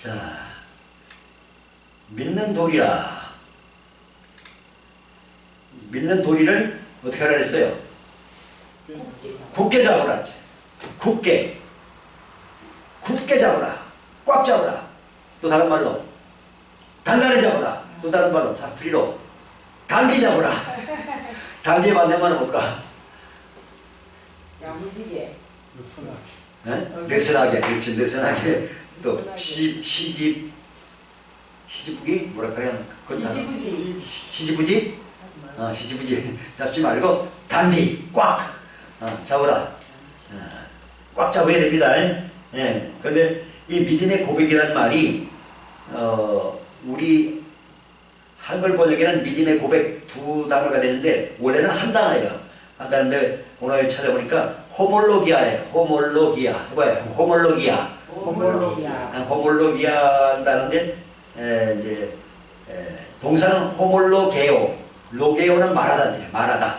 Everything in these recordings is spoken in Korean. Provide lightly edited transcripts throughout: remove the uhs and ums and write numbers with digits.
자, 믿는 도리라. 믿는 도리를 어떻게 하라 그랬어요? 굳게 잡으라. 굳게. 굳게 잡으라. 꽉 잡으라. 또 다른 말로 단단히 잡으라. 또 다른 말로 사투리로 단기 잡으라. 단기의 반대말은 뭘까? 야무지게. 느슨하게. 그렇지. 느슨하게. 또 시집부기 뭐라 그래야 하나? 시지부지? 시지부지 잡지 말고 단기 꽉 잡으라. 꽉 잡아야 됩니다. 예. 근데 이 믿음의 고백이라는 말이 우리 한글 번역에는 믿음의 고백 두 단어가 되는데 원래는 한 단어예요. 한 단어인데 오늘 찾아보니까 호몰로기아예요. 호몰로기아. 뭐예요? 호몰로기아. 호몰로기아라는데 이제 동사는 호몰로게오. 로게오는 말하다. 말하다.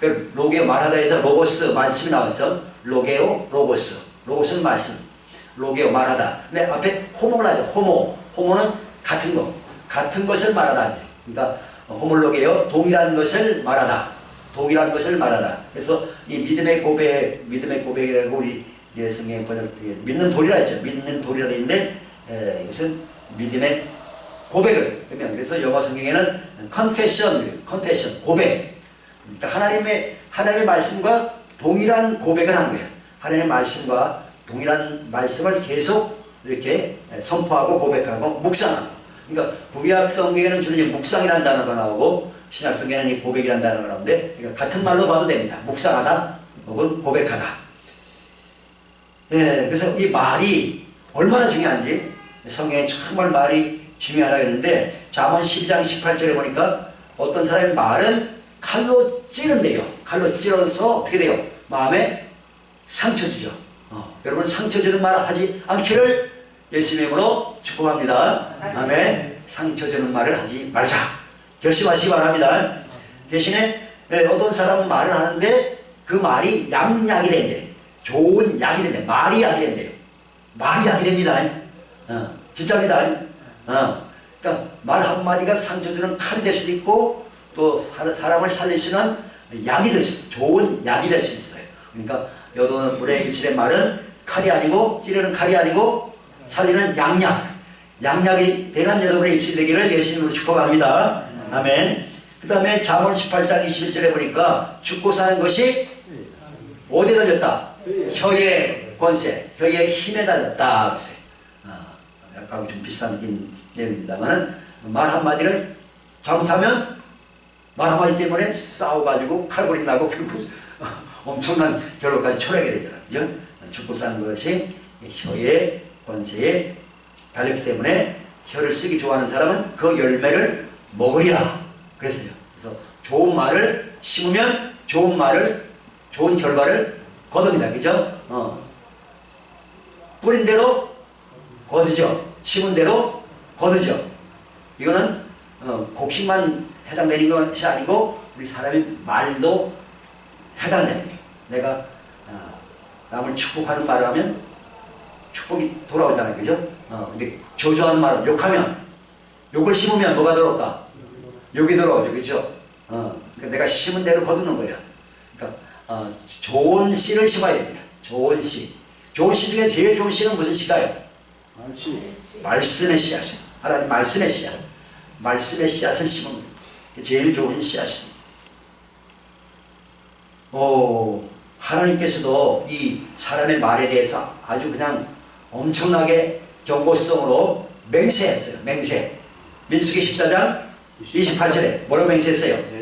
그 로게오 말하다에서 로고스 말씀이 나와서 로게오 로고스. 로고스는 말씀. 로게오 말하다. 근데 앞에 호모가 나죠. 호모는 같은 것. 같은 것을 말하다. 그러니까 호몰로게오 동일한 것을 말하다. 동일한 것을 말하다. 그래서 이 믿음의 고백이라고 우리 성경에 번역 믿는 도리라 했죠. 믿는 도리라 되는데 이것은 믿음의 고백을 그러면 그래서 영어 성경에는 confession 고백. 그러니까 하나님의 말씀과 동일한 고백을 하는 거예요. 하나님의 말씀과 동일한 말씀을 계속 이렇게 선포하고 고백하고 묵상하고. 그러니까 구약 성경에는 주로 묵상이라는 단어가 나오고 신약 성경에는 이 고백이라는 단어가 나오는데 그러니까 같은 말로 봐도 됩니다. 묵상하다 혹은 고백하다. 네, 그래서 이 말이 얼마나 중요한지 성경에 정말 말이 중요하다고 했는데 잠언 12장 18절에 보니까 어떤 사람의 말은 칼로 찌른대요. 칼로 찌러서 어떻게 돼요? 마음에 상처 주죠. 여러분 상처 주는 말 하지 않기를 예수님의 이름으로 축복합니다. 아멘. 상처 주는 말을 하지 말자. 결심하시기 바랍니다. 대신에 어떤 사람은 말을 하는데 그 말이 양약이 된대. 좋은 약이 된대. 말이 약이 된대요. 말이 약이 됩니다. 진짜입니다. 그러니까 말 한마디가 상처 주는 칼이 될 수도 있고 또 사람을 살릴 수 있는 약이 될 수, 좋은 약이 될 수 있어요. 그러니까 여러분의 입술의 말은 칼이 아니고 찌르는 칼이 아니고 살리는 양약이 되는 여러분의 입술이 되기를 예수님으로 축복합니다. 아멘. 그 다음에 잠언 18장 21절에 보니까 죽고 사는 것이 어디에 달렸다? 혀의 권세, 혀의 힘에 달렸다. 약간 좀 비슷한 내용입니다만 말 한마디를 잘못하면 말 한마디 때문에 싸워가지고 칼골이 나고 결국 엄청난 결론까지 초래하게 되더라고요. 그죠? 죽고 사는 것이 혀의 권세에 달렸기 때문에 혀를 쓰기 좋아하는 사람은 그 열매를 먹으리라 그랬어요. 그래서 좋은 말을 심으면 좋은 결과를 거둡니다. 그죠? 뿌린 대로 거두죠. 심은 대로 거두죠. 이거는 곡식만 해당되는 것이 아니고 우리 사람의 말도 해당되는 거예요. 내가 남을 축복하는 말을 하면 축복이 돌아오잖아요. 그죠? 근데 저주하는 말을 욕하면 욕을 심으면 뭐가 들어올까? 욕이 들어오죠. 그죠? 그러니까 내가 심은 대로 거두는 거예요. 그러니까 좋은 씨를 심어야 됩니다. 좋은 씨. 좋은 씨 중에 제일 좋은 씨는 무슨 씨가요? 말씀의 씨앗. 하나님 말씀의 씨앗. 말씀의 씨앗을 심으면 제일 좋은 씨앗입니다. 하나님께서도 이 사람의 말에 대해서 아주 그냥 엄청나게 경고성으로 맹세했어요. 맹세. 민수기 14장 28절에 뭐라고 맹세했어요?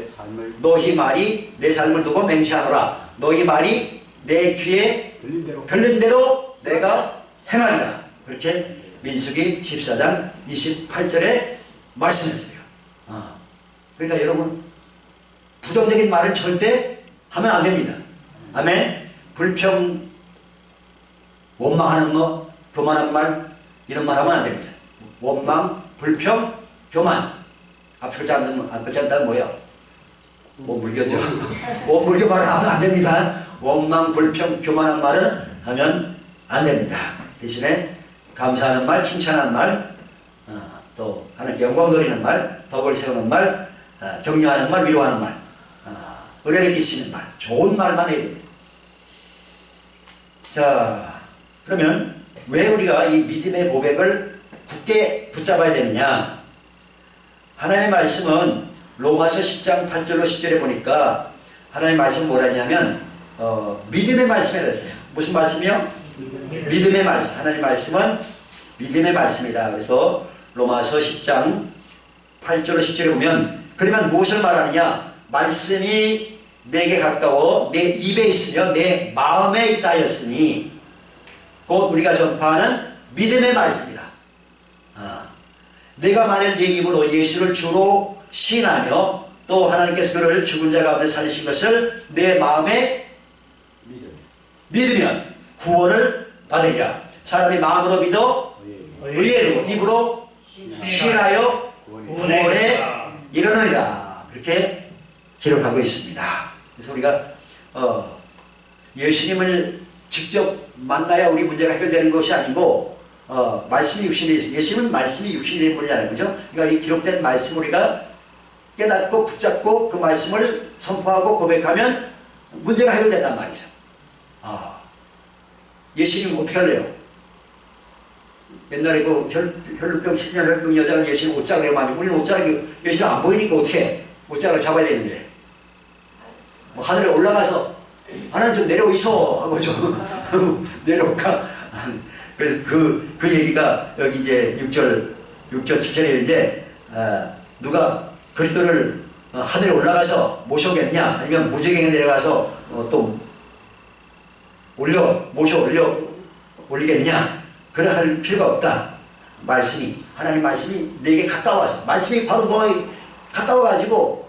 너희 말이 내 삶을 두고 맹세하노라. 너희 말이 내 귀에 들린 대로 내가 행하리라. 그렇게 민수기 14장 28절에 말씀했어요. 그러니까 여러분 부정적인 말은 절대 하면 안 됩니다. 아멘. 불평, 원망하는 거, 교만한 말 이런 말 하면 안 됩니다. 원망, 불평, 교만. 앞서지 않다는 뭐야? 물교죠. 물교 말을 하면 안 됩니다. 원망, 불평, 교만한 말은 하면 안 됩니다. 대신에 감사하는 말, 칭찬하는 말, 또 하나님께 영광 돌리는 말, 덕을 세우는 말, 격려하는 말, 위로하는 말, 은혜를 끼치는 말, 좋은 말만 해야 됩니다. 자, 그러면 왜 우리가 이 믿음의 고백을 굳게 붙잡아야 되느냐? 하나님의 말씀은 로마서 10장 8절로 10절에 보니까 하나님의 말씀은 뭐라 했냐면 믿음의 말씀이라고 했어요. 무슨 말씀이요? 믿음의 말씀. 하나님의 말씀은 믿음의 말씀이다. 그래서 로마서 10장 8절로 10절에 보면 그러면 무엇을 말하느냐? 말씀이 내게 가까워 내 입에 있으며 내 마음에 있다 하였으니 곧 우리가 전파하는 믿음의 말씀이다. 내가 만일 내 입으로 예수를 주로 시인하며 또 하나님께서 그를 죽은 자 가운데 살리신 것을 내 마음에 믿으면 구원을 받으리라. 사람이 마음으로 믿어 의에 두고 입으로 시인하여 구원에 이르느니라. 그렇게 기록하고 있습니다. 그래서 우리가 예수님을 직접 만나야 우리 문제가 해결되는 것이 아니고 말씀이 육신이 있어요. 예수님은 말씀이 육신이 된 분이잖아요. 그죠? 그러니까 이 기록된 말씀 우리가 깨닫고 붙잡고 그 말씀을 선포하고 고백하면 문제가 해결된단 말이죠. 예수님 어떻게 할래요? 옛날에 그 혈루병 10년 혈루병 여자는 예수님 옷자락에 많이 우리는 옷자락이 예수님 안 보이니까 어떻게 옷자락을 잡아야 되는데 뭐 하늘에 올라가서 하나님 좀 내려오 있어 하고 좀 내려올까? 그래서 그 얘기가 여기 이제 6절 7절에 있는데 누가 그리스도를 하늘에 올라가서 모셔오겠냐? 아니면 무지개에 내려가서 또 올리겠냐? 그래 할 필요가 없다. 말씀이 하나님 말씀이 내게 가까워서 말씀이 바로 너에 가까워가지고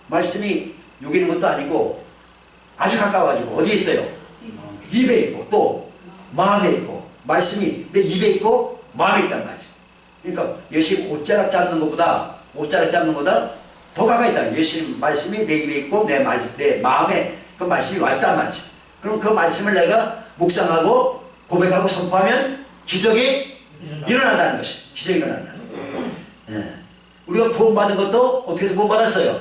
말씀이 여기 있는 것도 아니고 아주 가까워가지고 어디에 있어요? 입에 있고 또 마음에 있고 말씀이 내 입에 있고 마음에 있단 말이죠. 그러니까 예수님 옷자락 잡는 것보다 더 가까이 있다. 예수님 말씀이 내 입에 있고 내 마음에 그 말씀이 와 있단 말이죠. 그럼 그 말씀을 내가 묵상하고 고백하고 선포하면 기적이 일어난다는 것이 기적이 일어난다. 우리가 구원받은 것도 어떻게 해서 구원받았어요?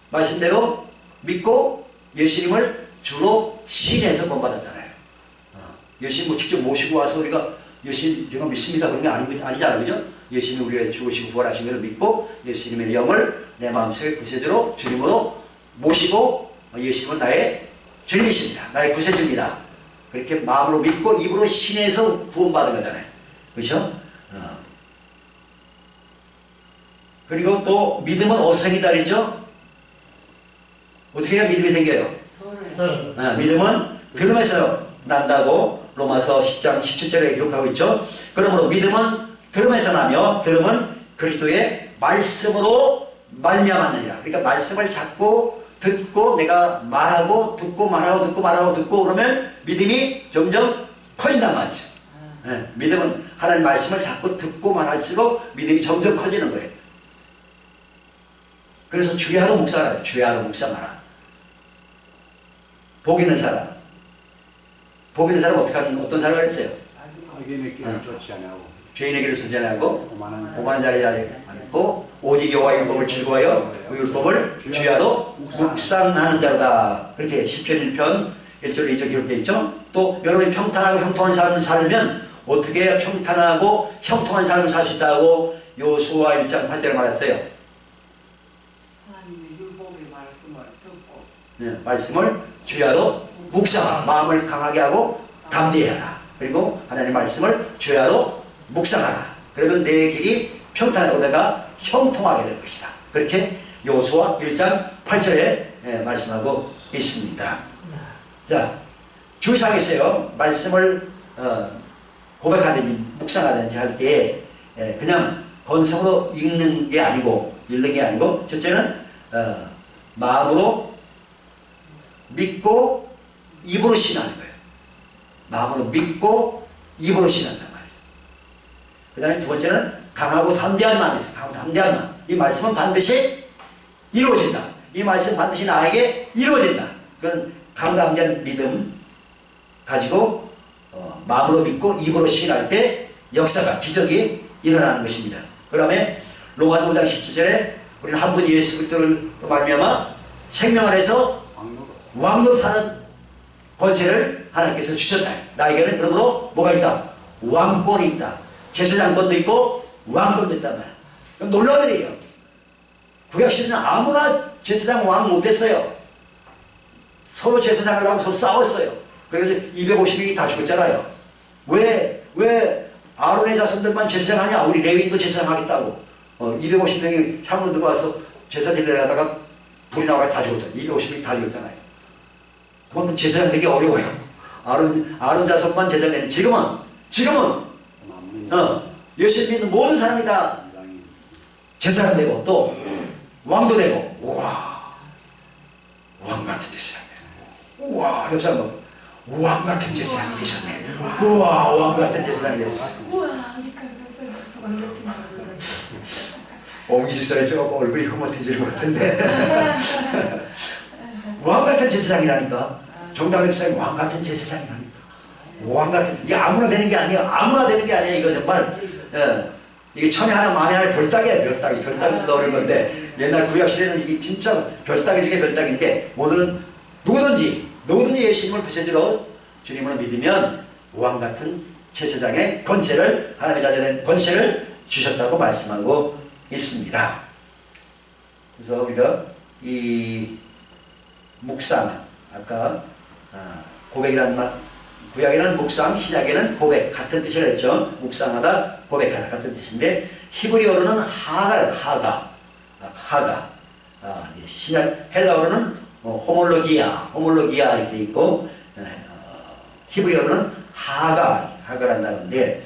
말씀대로 믿고 예수님을 주로 시인해서 구원받았잖아요. 예수님 직접 모시고 와서 우리가 예수님 제가 믿습니다 그런 게 아니잖아요. 그죠? 예수님이 우리가 죽으시고 부활하신 것을 믿고 예수님의 영을 내 마음속에 구세주로 주님으로 모시고 예수님은 나의 주님이십니다. 나의 구세주입니다. 그렇게 마음으로 믿고 입으로 신해서 구원받은 거잖아요. 그렇죠? 그리고 또 믿음은 어디서 생긴다 그랬죠? 어떻게 해야 믿음이 생겨요? 믿음은 들음에서 난다고 로마서 10장 17절에 기록하고 있죠. 그러므로 믿음은 들음에서 나며 들음은 그리스도의 말씀으로 말미암았느니라. 그러니까 말씀을 잡고 듣고 내가 말하고 듣고 말하고 듣고 말하고 듣고 그러면 믿음이 점점 커진단 말이죠. 믿음은 하나님 말씀을 잡고 듣고 말할수록 믿음이 점점 커지는 거예요. 그래서 주야로 묵상하라. 주야로 묵상하라. 복 있는 사람 어떤 사람을 했어요? 죄인의 길을 쫓지 아니하고 죄인의 길을 서지 아니하고 오만한 자리에 앉고 오직 여호와의 율법을 즐거워하여 그 율법을 주야로 묵상하는 자다. 그렇게 시편 1편 1절 2절 기록되어 있죠. 또 여러분이 평탄하고 형통한 삶을 살면 어떻게 해야 평탄하고 형통한 삶을 살 수 있다고 여호수아 1장 8절에 말했어요. 하나님의 율법의 말씀을 듣고 말씀을 주야로 묵상하라. 마음을 강하게 하고 담대하라. 그리고 하나님의 말씀을 주야로 묵상하라. 그러면 내 길이 평탄하고 내가 형통하게 될 것이다. 그렇게 여호수아 1장 8절에 말씀하고 있습니다. 자, 주의사항이 있어요. 말씀을 고백하든지 묵상하든지 할 때 그냥 건성으로 읽는 게 아니고 첫째는 마음으로 믿고 입으로 신하는 거예요. 마음으로 믿고 입으로 신한단 말이죠. 그 다음에 두 번째는 강하고 담대한 마음이 있어요. 강하고 담대한 마음. 이 말씀은 반드시 이루어진다. 이 말씀 반드시 나에게 이루어진다. 그건 강하고 담대한 믿음 가지고 마음으로 믿고 입으로 시인할 때 역사가 기적이 일어나는 것입니다. 그 다음에 로마서 5장 17절에 우리는 한 분 예수 그리스도를 말미암아 생명 안에서 왕노릇하는 권세를 하나님께서 주셨다. 나에게는 그러므로 뭐가 있다? 왕권이 있다. 제사장권도 있고 왕권도 있단 말이야. 그럼 놀라운 일이에요. 구약시대는 아무나 제사장 왕 못했어요. 서로 제사장을 하고 서로 싸웠어요. 그래서 250명이 다 죽었잖아요. 왜 아론의 자손들만 제사장 하냐? 우리 레위인도 제사장 하겠다고. 250명이 향으로 들고 와서 제사 드리려 하다가 불이 나와서 다 죽었잖아요. 250명이 다 죽었잖아요. 그만큼 제사장 되기 어려워요. 아론 자손만 제사장 되는 지금은 예수 믿는 모든 사람이 다 제사장 되고 또 왕도 되고 우와 왕 같은 제사장 우와 옆 사람 왕 같은 제사장이 되셨네. 우와 왕 같은 제사장이 되셨어요. 옹기지 소리 조금 얼굴이 흐뭇해지는 것 같은데 왕 같은 제사장이라니까. 정답 입사님 왕 같은 제사장이라니까. 왕 같은 이게 아무나 되는 게 아니에요. 아무나 되는 게 아니에요. 이거 정말 이게 천에 하나 만에 하나 별따기예요. 별따기도 어려운 건데 옛날 구약시대는 이게 진짜 별따기 중에 별따기인데 누구든지 예수님을 구세주로 주님을 믿으면 왕 같은 제사장의 권세를 하나님의 자녀된 권세를 주셨다고 말씀하고 있습니다. 그래서 우리가 이 묵상 아까 고백이라는 말 구약에는 묵상, 신약에는 고백 같은 뜻이라 했죠. 묵상하다, 고백하다 같은 뜻인데 히브리어로는 하가 신약 헬라어로는 호몰로기아 이렇게 돼 있고 히브리어로는 하가라는 단어인데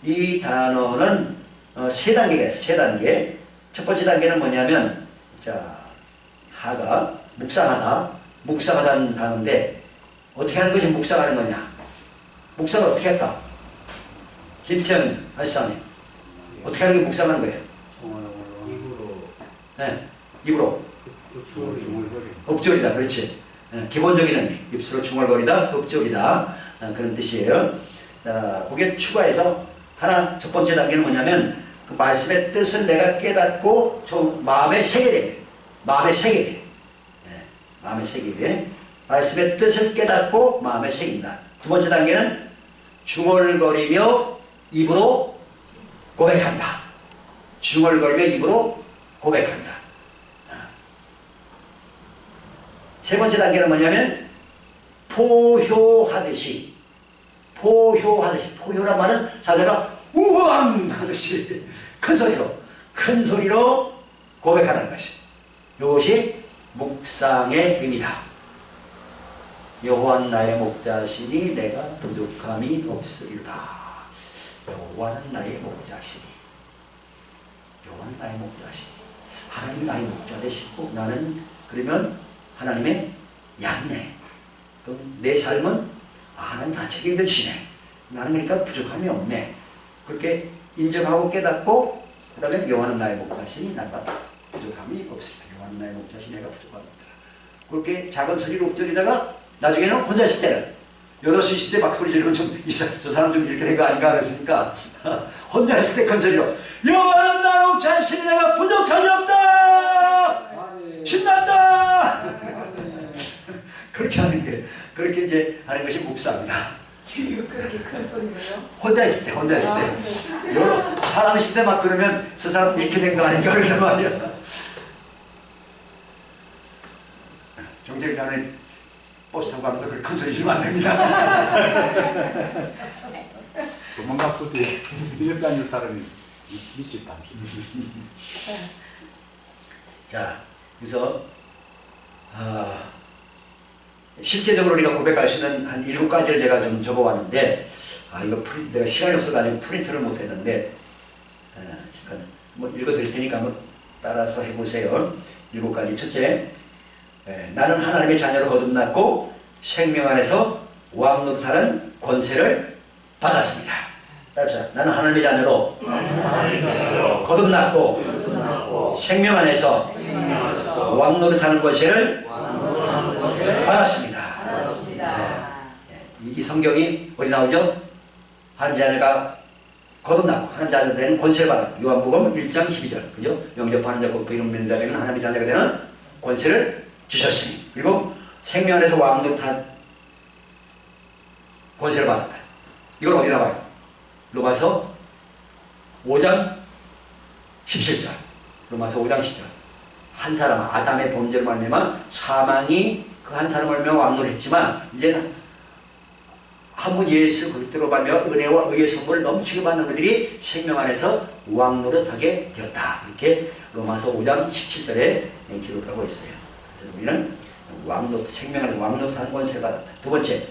이 단어는 세 단계가 있어요. 세 단계. 첫 번째 단계는 뭐냐면 하가 묵상하다는 단어인데 어떻게 하는 것이 묵상하는 거냐? 묵상을 어떻게 할까? 김태현 아시사님 어떻게 하는 게 묵상하는 거예요? 입으로 읍조리다. 그렇지. 기본적인 의미 입술로 중얼거리다 읍조리다 그런 뜻이에요. 그게 추가해서 첫 번째 단계는 뭐냐면 그 말씀의 뜻을 내가 깨닫고 마음에 새게 돼. 마음에 새게 돼. 말씀의 뜻을 깨닫고 마음에 새긴다. 두 번째 단계는 중얼거리며 입으로 고백한다. 세 번째 단계는 뭐냐면 포효하듯이 포효란 말은 자자가 우왕 하듯이 큰 소리로 고백하는 것이 이것이 묵상의 의미다. 여호와는 나의 목자시니 내가 부족함이 없으리로다. 여호와는 나의 목자시니 하나님 나의 목자 되시고 나는 그러면 하나님의 양이네. 그럼 내 삶은 하나님 다 책임져 주시네. 나는 그러니까 부족함이 없네. 그렇게 인정하고 깨닫고 그 다음에 여호와는 나의 목자시니 나가 부족함이 없으리다. 여호와는 나의 목자시니 내가 부족함이 없다. 그렇게 작은 소리로 읊조리다가 나중에는 혼자 있을 때는 8시 있을 때 막 소리 지르면 저 사람 좀 이렇게 된 거 아닌가 그랬으니까 혼자 있을 때 큰 소리로 여호와는 나의 목자시니 내가 부족함이 없다. 신난다. 그렇게 이제 하는 것이 묵상이다. 그렇게 큰 소리로요? 혼자 있을 때. 여러 사람 있을 때 막 그러면 저 사람 이렇게 된 거 아닌가 그러단 말이야. 정절 전에 버스 타고 가면서 그렇게 큰 소리 지르면 안 됩니다. 도망가 그때 이렇게 앉은 사람이 미쳤다. 자, 그래서 실제적으로 우리가 고백할 수 있는 한 7가지를 제가 좀 적어왔는데 이거 내가 시간이 없어가지고 프린트를 못했는데 잠깐 뭐 읽어드릴 테니까 한번 따라서 해보세요. 7가지. 첫째, 나는 하나님의 자녀로 거듭났고 생명 안에서 왕노릇하는 권세를 받았습니다. 따라서 나는 하나님의 자녀로 거듭났고 생명 안에서 왕노릇하는 권세를 받았습니다. 이 성경이 어디 나오죠? 하나님 자녀가 거듭나고 하나님 자녀가 되는 권세를 받았고 요한복음 1장 12절 그죠? 영접하는 자고 그 이름 믿는 자에게는 하나님의 자녀가 되는 권세를 주셨으니 그리고 생명 안에서 왕노릇한 권세를 받았다. 이건 어디 나와요? 로마서 5장 17절 로마서 5장 10절 한 사람 아담의 범죄로 말미암아 사망이 그 한 사람을 말미암아 왕노릇했지만 이제는 한 분 예수 그리스도로 말미암아 은혜와 의의 선물을 넘치게 받는 그들이 생명 안에서 왕노릇하게 되었다. 이렇게 로마서 5장 17절에 기록하고 있어요. 그래서 우리는 왕노릇, 생명 안에서 왕노릇하는 권세를 받았다. 두 번째,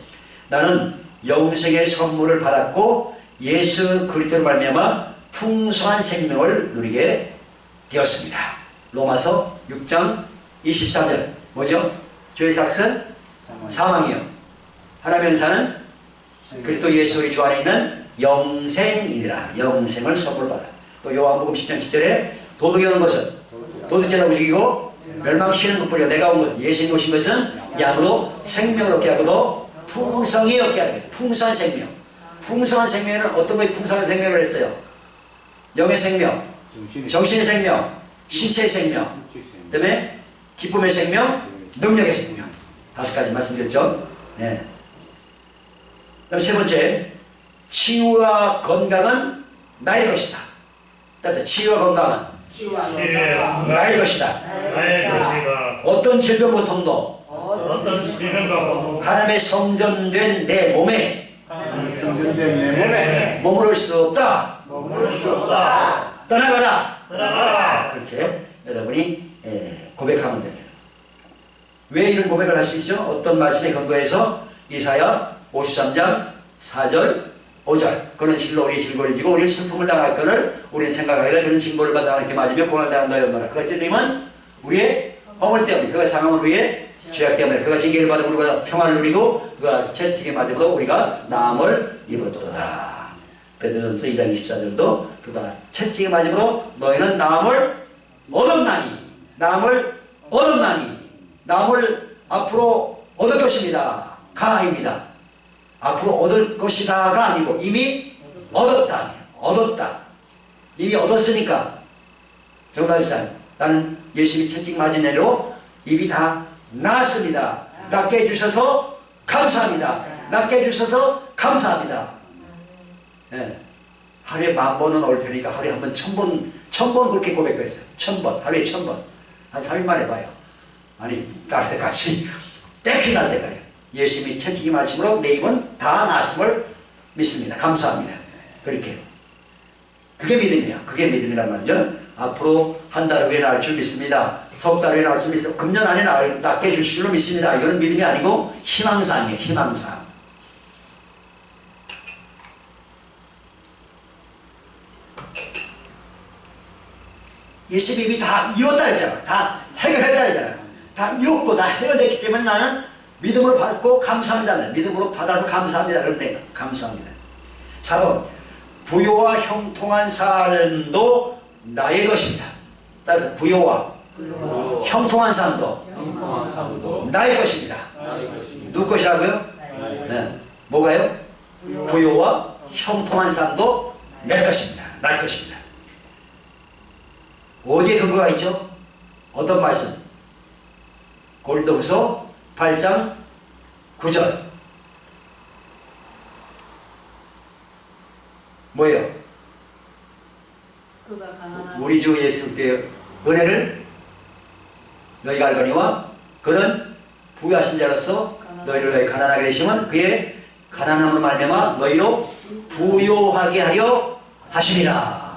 나는 영생의 선물을 받았고 예수 그리스도로 말미암아 풍성한 생명을 누리게 되었습니다. 로마서 6장 23절 뭐죠? 죄의 삭은 사망이요 하나님의 은사는 그리스도 예수 우리 주 안에 있는 영생이니라. 영생을 선물 받아. 또 요한복음 10장 10절에 도둑이 오는 것은 도둑질하고 죽이고 멸망시키는 것뿐이요 내가 온 것은 예수님이 오신 것은 양으로 생명을 얻게 하고도 풍성히 얻게 하는 거예요. 풍성한 생명. 풍성한 생명은 어떤 것이 풍성한 생명을 했어요? 영의 생명, 정신의 생명, 신체의 생명, 그 다음에 기쁨의 생명, 능력의 생명. 5가지 말씀드렸죠. 네. 그 다음 세 번째, 치유와 건강은 나의 것이다. 따라서 치유와 건강은 나의 것이다. 어떤 질병 고통도 하나님의 성전된 내 몸에 머무를 수 없다. 떠나가라. 그렇게 여러분이 고백하면 됩니다. 왜 이런 고백을 할 수 있죠? 어떤 말씀에 근거해서 이사야 53장 4절 5절 그런 실로 우리 질고를 지고 우리는 슬픔을 당할 거를 우리는 생각하기를 그런 징벌을 받아 하나님께 맞으며 고난을 당한다 연노라. 그가 찔림은 우리의 허물 때문에 그가 상함은 우리의 죄악 때문에 그가 징계를 받아 우리가 평안을 누리고 그가 채찍에 맞음으로 우리가 나음을 입었도다. 베드로전서 2장 24절도 그가 채찍에 맞음으로 너희는 나음을 얻었나니 나음을 앞으로 얻을 것입니다. 가입니다. 앞으로 얻을 것이다가 아니고 이미 얻었다. 이미 얻었으니까 정답이잖아요. 나는 예수님이 채찍 맞은 애로 입이 다 나았습니다. 낫게 해주셔서 감사합니다. 네. 하루에 10,000번은 올 테니까 하루에 한 번 1,000번 그렇게 고백했어요. 1,000번 하루에 1,000번 한 3일만 해봐요. 아니 날 때까지 땡큐 날 때까지 예수님이 채찍이 마심으로 내 입은 다 나았음을 믿습니다. 감사합니다. 그렇게 그게 믿음이에요. 그게 믿음이란 말이죠. 앞으로 한 달 후에 나을 줄 믿습니다. 석 달 후에 나을 줄 믿습니다. 금년 안에 낫게 해주실 줄로 믿습니다. 이거는 믿음이 아니고 희망사항이에요. 희망사항. 예수님이 이미 다 이뤘다 했잖아. 다 해결했다 했잖아. 다 이뤘고 다 해결됐기 때문에 나는 믿음으로 받고 감사합니다. 믿음으로 받아서 감사합니다. 그런데 감사합니다. 4번 부요와 형통한 삶도 나의 것입니다. 따라서 부요와 형통한 삶도 나의 것입니다. 누구 것이라고요? 네. 뭐가요? 부요와 형통한 삶도 내 것입니다. 나의 것입니다. 어디에 근거가 있죠? 어떤 말씀? 고린도후서 8장 9절 뭐예요? 우리 주 예수 그리스도의 은혜를 너희가 알거니와 그는 부유하신 자로서 너희를 너희 가난하게 되시면 그의 가난함으로 말미암아 너희로 부요하게 하려 하심이라.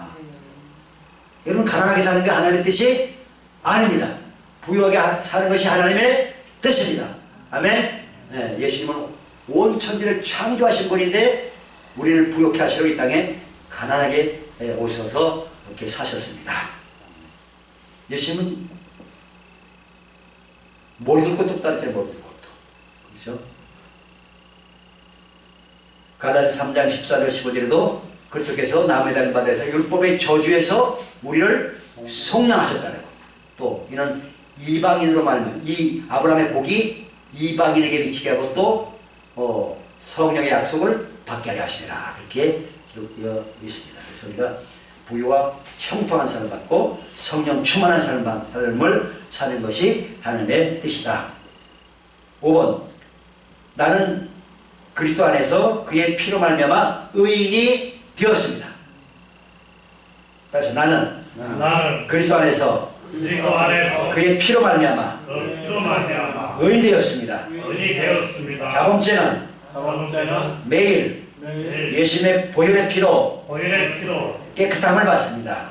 여러분 가난하게 사는 게 하나님의 뜻이 아닙니다. 부유하게 사는 것이 하나님의 뜻입니다. 아멘. 네, 예수님은 온 천지를 창조하신 분인데 우리를 부욕해 하시려고 이 땅에 가난하게 오셔서 이렇게 사셨습니다. 예수님은 모르는 것도 없다 했잖아요. 모르는 것도. 그렇죠? 가라지 3장 14절 15절에도 그쪽에서 남의 당 바다에서 율법의 저주에서 우리를 속량하셨다는 것. 또 이는 이방인으로 말하면 이 아브라함의 복이 이방인에게 미치게 하고 또 성령의 약속을 받게 하려 하시리라. 그렇게 기록되어 있습니다. 그래서 우리가 부유와 형통한 삶을 받고 성령 충만한 삶을 사는 것이 하나님의 뜻이다. 5번, 나는 그리스도 안에서 그의 피로 말미암아 의인이 되었습니다. 그래서 나는 그리스도 안에서 그의 피로 말미암아 의인이 되었습니다. 자, 번째는 매일 예수님의 보혈의 피로 깨끗함을 받습니다.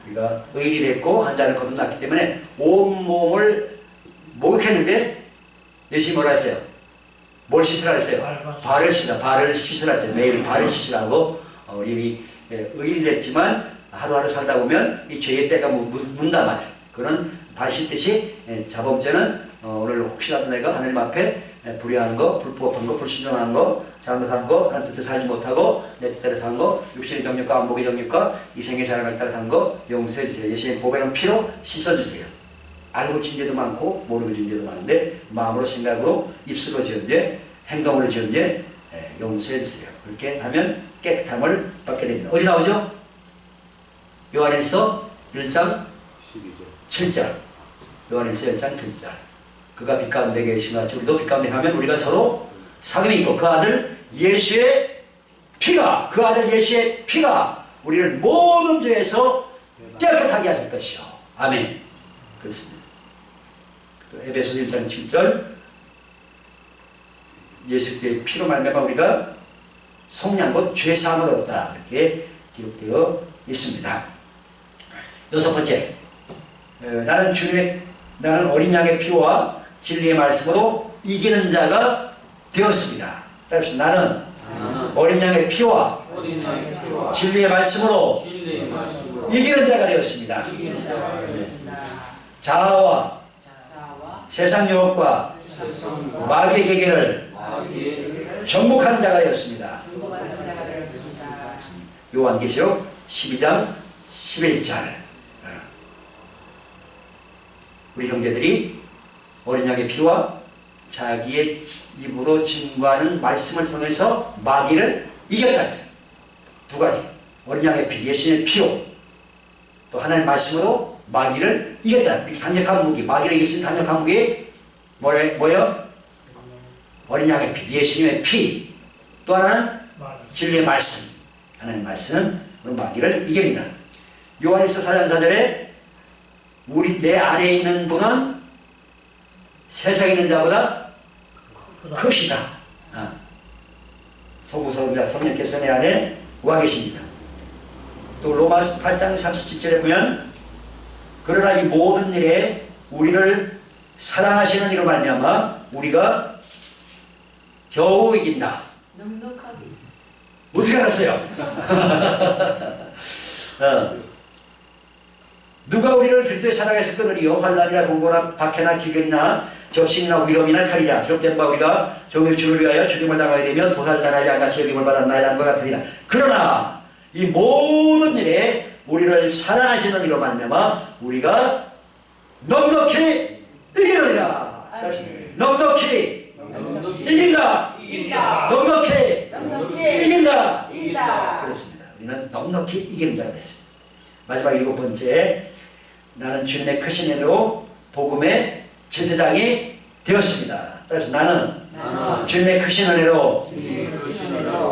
우리가 의인이 됐고 한 자를 거듭났기 때문에 온몸을 목욕했는데 예수님이 뭐라 했어요? 뭘 씻으라 했어요? 발을 씻으라. 발을 씻으라 했어요. 매일 발을 씻으라고. 우리 의인이 됐지만 하루하루 살다 보면 이 죄의 때가 문다 말이에요. 그런 발 씻듯이 자, 번째는 오늘 혹시라도 내가 하나님 앞에 불의한 거, 불법한 거, 불신령한 거, 잘못한 거, 하나님 뜻에 살지 못하고 내 뜻대로 산 거, 육신의 정욕과 안목의 정욕과 이 생의 자랑을 따라 산 거 용서해 주세요. 예수님의 보배는 피로 씻어주세요. 알고 진 죄도 많고 모르고 진 죄도 많은데 마음으로 생각으로 입술로 지은 죄, 행동으로 지은 죄 용서해 주세요. 그렇게 하면 깨끗함을 받게 됩니다. 어디 나오죠? 요한일서 1장 7절. 요한일서 1장 7절. 그가 빛 가운데 계신 것 같이 우리도 빛 가운데 가면 우리가 서로 사귐이 있고 그 아들 예수의 피가 우리를 모든 죄에서 깨끗하게 하실 것이요. 아멘. 그렇습니다. 또 에베소 1장 7절 예수 그리스도의 피로 말미암아 우리가 속량 곧 죄사함을 얻었다. 이렇게 기록되어 있습니다. 여섯 번째, 나는 어린 양의 피와 진리의 말씀으로 이기는 자가 되었습니다. 따라서 나는 어린 양의 피와 진리의 말씀으로 이기는 자가 되었습니다. 자아와 세상 유혹과 마귀의 계계를 정복하는 자가 되었습니다. 요한계시록 12장 11절. 우리 형제들이 어린 양의 피와 자기의 입으로 증거하는 말씀을 통해서 마귀를 이겼다. 두 가지. 어린 양의 피, 예수님의 피로 또 하나님의 말씀으로 마귀를 이겼다. 강력한 무기, 마귀를 이길 수 있는 강력한 무기 뭐예요? 어린 양의 피, 예수님의 피. 또 하나는 진리의 말씀. 하나님의 말씀은 마귀를 이깁니다. 요한일서 4장 4절에 내 안에 있는 분은 세상에 있는 자보다 크시다. 소구서자 성령께서 내 안에 와 계십니다. 또 로마서 8장 37절에 보면 그러나 이 모든 일에 우리를 사랑하시는 이로 말미암아 우리가 겨우 이긴다. 넉넉하게. 어떻게 알았어요? 누가 우리를 그리스도의 사랑에서 끊으리요? 환난이나 공고나 박해나 기근이나 적신이나 위험이나 칼이라. 기록된 바 우리가 종일 주를 위하여 죽임을 당하게 되며 도살당하지 않같이 여김을 받았나이라는 것 같으리라. 그러나 이 모든 일에 우리를 사랑하시는 이로 말미암아 우리가 넉넉히 이기느니라. 넉넉히 이긴다. 넉넉히 이긴다. 그렇습니다. 우리는 넉넉히 이기는 자가 됐습니다. 마지막 7번째, 나는 주님의 크신 은혜로 복음의 제사장이 되었습니다. 따라서 나는 주님의 크신 은혜로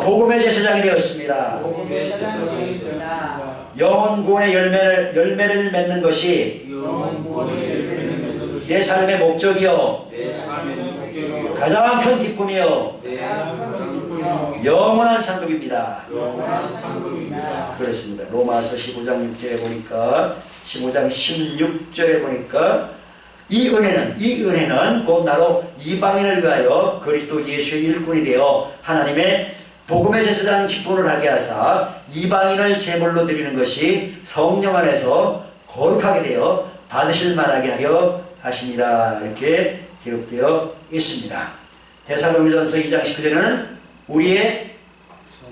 복음의 제사장이 되었습니다. 영원 구원의 열매를 맺는 것이 내 삶의 목적이요 가장 큰 기쁨이요 영원한 상급입니다. 그렇습니다. 로마서 15장 6절에 보니까 15장 16절에 보니까 이 은혜는 곧 나로 이방인을 위하여 그리스도 예수의 일꾼이 되어 하나님의 복음의 제사장 직분을 하게 하사 이방인을 제물로 드리는 것이 성령 안에서 거룩하게 되어 받으실 만하게 하려 하십니다. 이렇게 기록되어 있습니다. 데살로니가전서 2장 19절에는 우리의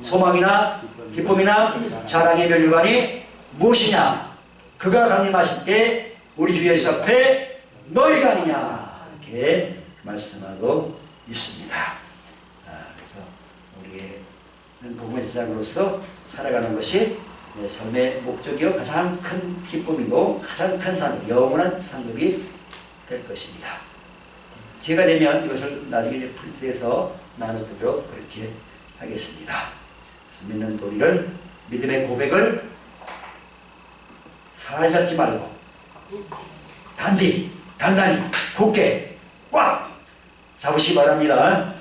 소망이나 기쁨이나 자랑의 멸류관이 무엇이냐? 그가 강림하실 때 우리 주 예수 앞에 너희가 아니냐? 이렇게 말씀하고 있습니다. 복음의 제자로서 살아가는 것이 내 삶의 목적이요 가장 큰 기쁨이고 가장 큰 상, 영원한 상급이 될 것입니다. 기회가 되면 이것을 나중에 프린트해서 나누도록 그렇게 하겠습니다. 믿는 도리를, 믿음의 고백을 살 잡지 말고 단단히 굳게 꽉 잡으시기 바랍니다.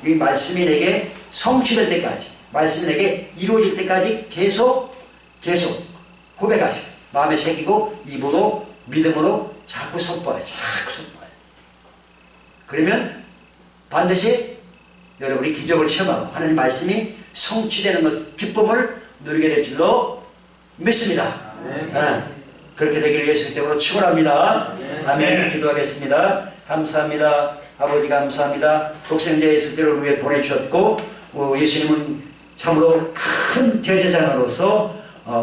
이 말씀이 내게 성취될 때까지, 말씀이 내게 이루어질 때까지 계속 고백하세요. 마음에 새기고 입으로 믿음으로 자꾸 선포해요. 그러면 반드시 여러분이 기적을 체험하고 하나님 말씀이 성취되는 것, 기쁨을 누리게 될 줄로 믿습니다. 그렇게 되기를 예수님 이름으로 축원합니다. 아멘. 기도하겠습니다. 감사합니다. 아버지 감사합니다. 독생자 예수 그리스도를 위해 보내주셨고 예수님은 참으로 큰 대제사장으로서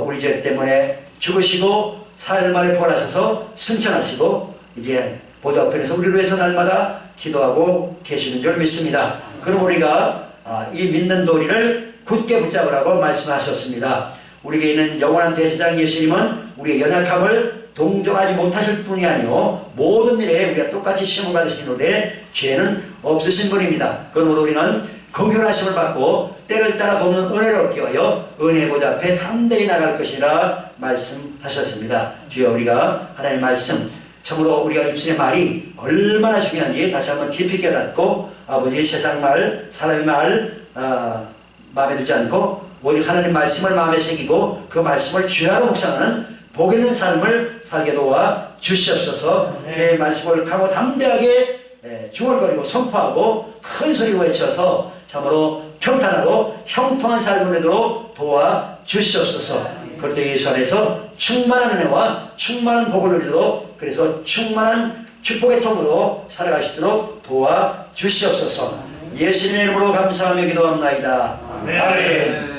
우리 죄 때문에 죽으시고 사흘 만에 부활하셔서 승천하시고 이제 보좌 우편에서 우리를 위해서 날마다 기도하고 계시는 줄 믿습니다. 그럼 우리가 이 믿는 도리를 굳게 붙잡으라고 말씀하셨습니다. 우리에게 있는 영원한 대제사장 예수님은 우리의 연약함을 동정하지 못하실 뿐이 아니요 모든 일에 우리가 똑같이 시험을 받으시는데 죄는 없으신 분입니다. 그러므로 우리는 긍휼하심을 받고 때를 따라 돕는 은혜를 얻기 위하여 은혜 보좌 앞에 담대히 나갈 것이라 말씀하셨습니다. 주여 우리가 하나님의 말씀 참으로 우리가 입술의 말이 얼마나 중요한지 다시 한번 깊이 깨닫고 아버지 세상 말, 사람의 말 마음에 두지 않고 오직 하나님 말씀을 마음에 새기고 그 말씀을 주야로 묵상하는 복 있는 삶을 살게 도와 주시옵소서. 주의 말씀을 강고 담대하게 중얼거리고 선포하고 큰 소리로 외쳐서 참으로 평탄하고 형통한 삶을 내도록 도와 주시옵소서. 그렇게 예수 안에서 충만한 은혜와 충만한 복을 누리도록 그래서 충만한 축복의 통으로 살아가시도록 도와 주시옵소서. 예수님의 이름으로 감사하며 기도합나이다. 아멘.